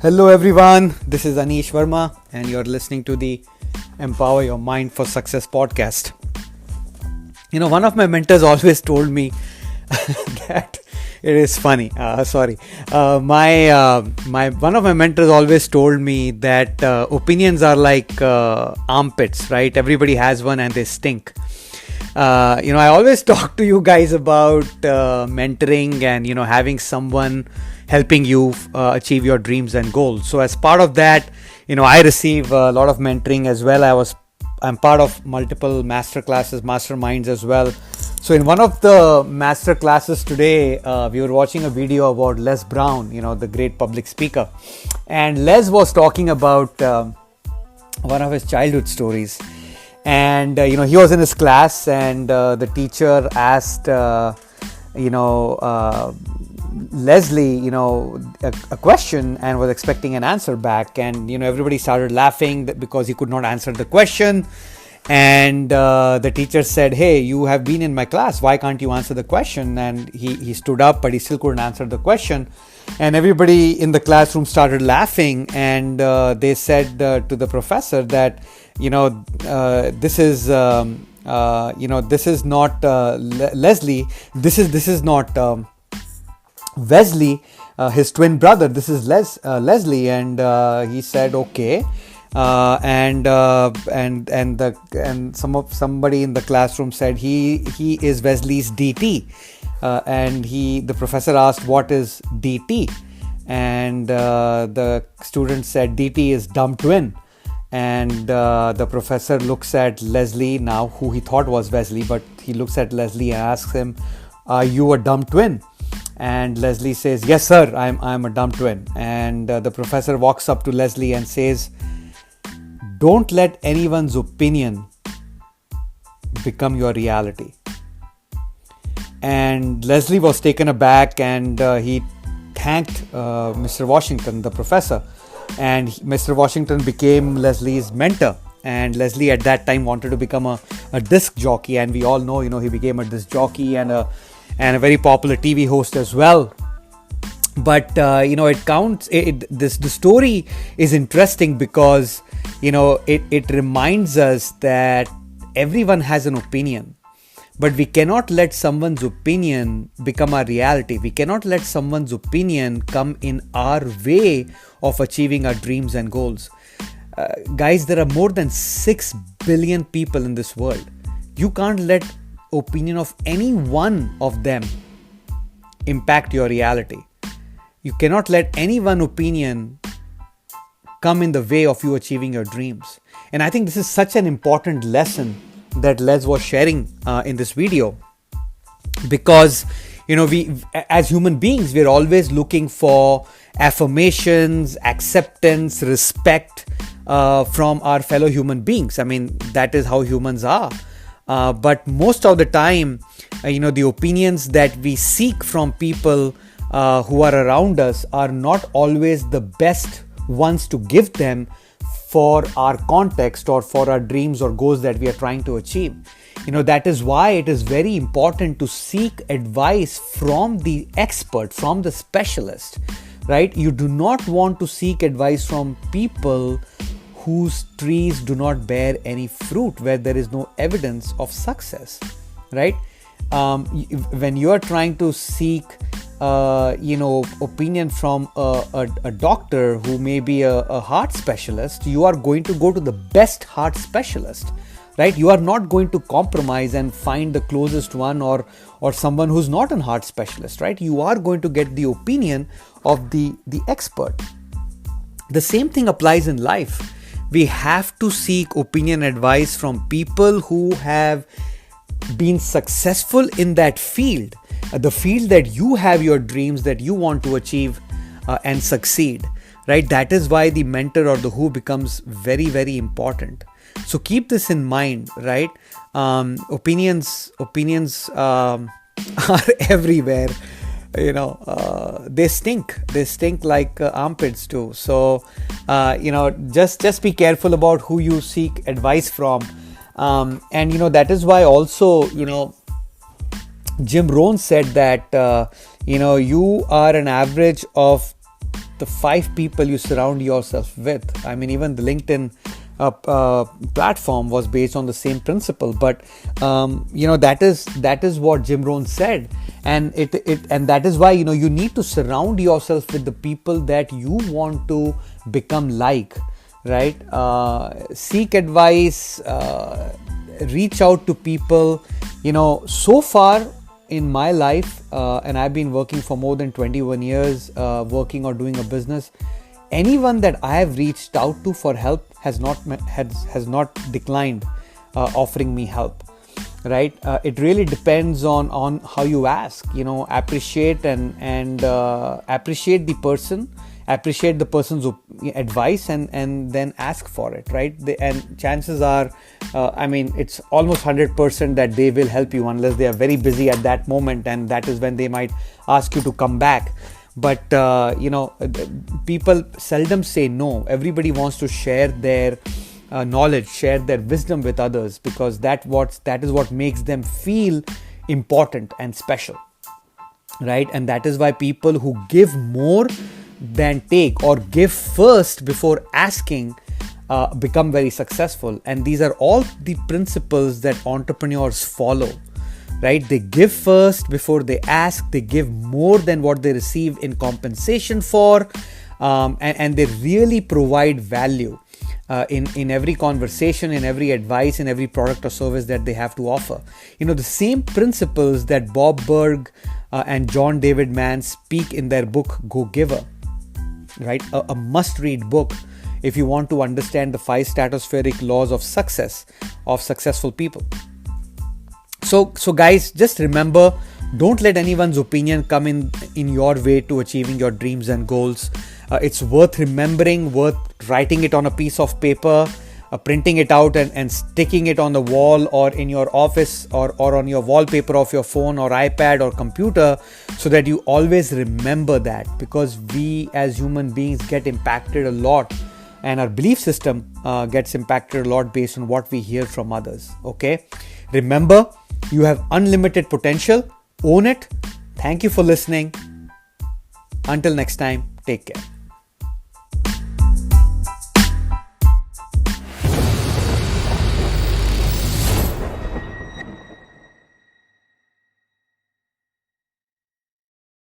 Hello everyone, this is Anish Verma and you're listening to the Empower Your Mind for Success podcast. One of my mentors always told me that it is funny. My one of my mentors always told me that opinions are like armpits, right? Everybody has one and they stink. I always talk to you guys about mentoring and having someone helping you achieve your dreams and goals. So as part of that, I receive a lot of mentoring as well. I'm part of multiple master classes, masterminds as well. So in one of the master classes today, we were watching a video about Les Brown, the great public speaker, and Les was talking about one of his childhood stories. And he was in his class, and the teacher asked Leslie a question and was expecting an answer back, and everybody started laughing because he could not answer the question. And the teacher said, "Hey, you have been in my class, why can't you answer the question?" And he stood up, but he still couldn't answer the question. And everybody in the classroom started laughing, and they said to the professor that this is this is not Leslie, this is not Wesley, his twin brother. This is Leslie. And he said, "Okay." Somebody in the classroom said he is Wesley's DT. And the professor asked, "What is DT?" And the student said, "DT is dumb twin." And the professor looks at Leslie now, who he thought was Wesley, but he looks at Leslie and asks him, "Are you a dumb twin?" And Leslie says, "Yes, sir, I'm a dumb twin." And the professor walks up to Leslie and says, "Don't let anyone's opinion become your reality." And Leslie was taken aback, and he thanked Mr. Washington, the professor. And Mr. Washington became Leslie's mentor. And Leslie at that time wanted to become a disc jockey. And we all know, he became a disc jockey and a very popular TV host as well. But, it counts. The story is interesting because, it reminds us that everyone has an opinion. But we cannot let someone's opinion become our reality. We cannot let someone's opinion come in our way of achieving our dreams and goals. Guys, there are more than 6 billion people in this world. You can't let opinion of any one of them impact your reality. You cannot let any one opinion come in the way of you achieving your dreams. And I think this is such an important lesson that Les was sharing in this video, because we as human beings, we're always looking for affirmations, acceptance, respect from our fellow human beings. I mean, that is how humans are. But most of the time, the opinions that we seek from people who are around us are not always the best ones to give them for our context or for our dreams or goals that we are trying to achieve. That is why it is very important to seek advice from the expert, from the specialist, right? You do not want to seek advice from people whose trees do not bear any fruit, where there is no evidence of success, right? When you are trying to seek opinion from a doctor who may be a heart specialist, you are going to go to the best heart specialist, right? You are not going to compromise and find the closest one or someone who's not a heart specialist, right? You are going to get the opinion of the expert. The same thing applies in life. We have to seek opinion advice from people who have been successful in that field, the field that you have your dreams that you want to achieve and succeed, right? That is why the mentor or the who becomes very, very important. So keep this in mind, right? Opinions are everywhere. They stink like armpits too. So just be careful about who you seek advice from. And that is why also Jim Rohn said that you are an average of the 5 people you surround yourself with. I mean, even the LinkedIn platform was based on the same principle. But that is what Jim Rohn said, and and that is why you need to surround yourself with the people that you want to become like, right? Seek advice, reach out to people. So far in my life, and I've been working for more than 21 years, working or doing a business. Anyone that I have reached out to for help has not declined offering me help, right? It really depends on how you ask. Appreciate and appreciate the person, appreciate the person's advice, and then ask for it, right? And chances are, it's almost 100% that they will help you, unless they are very busy at that moment, and that is when they might ask you to come back. But people seldom say no. Everybody wants to share their knowledge, share their wisdom with others, because that is what makes them feel important and special, right? And that is why people who give more than take, or give first before asking, become very successful. And these are all the principles that entrepreneurs follow, right? They give first before they ask. They give more than what they receive in compensation for, and they really provide value in every conversation, in every advice, in every product or service that they have to offer. The same principles that Bob Burg and John David Mann speak in their book Go Giver, right? A must-read book if you want to understand the 5 stratospheric laws of success of successful people. So guys, just remember, don't let anyone's opinion come in your way to achieving your dreams and goals. It's worth remembering, worth writing it on a piece of paper, printing it out and sticking it on the wall or in your office, or on your wallpaper of your phone or iPad or computer, so that you always remember that, because we as human beings get impacted a lot, and our belief system gets impacted a lot based on what we hear from others. Okay, remember, you have unlimited potential. Own it. Thank you for listening. Until next time, take care.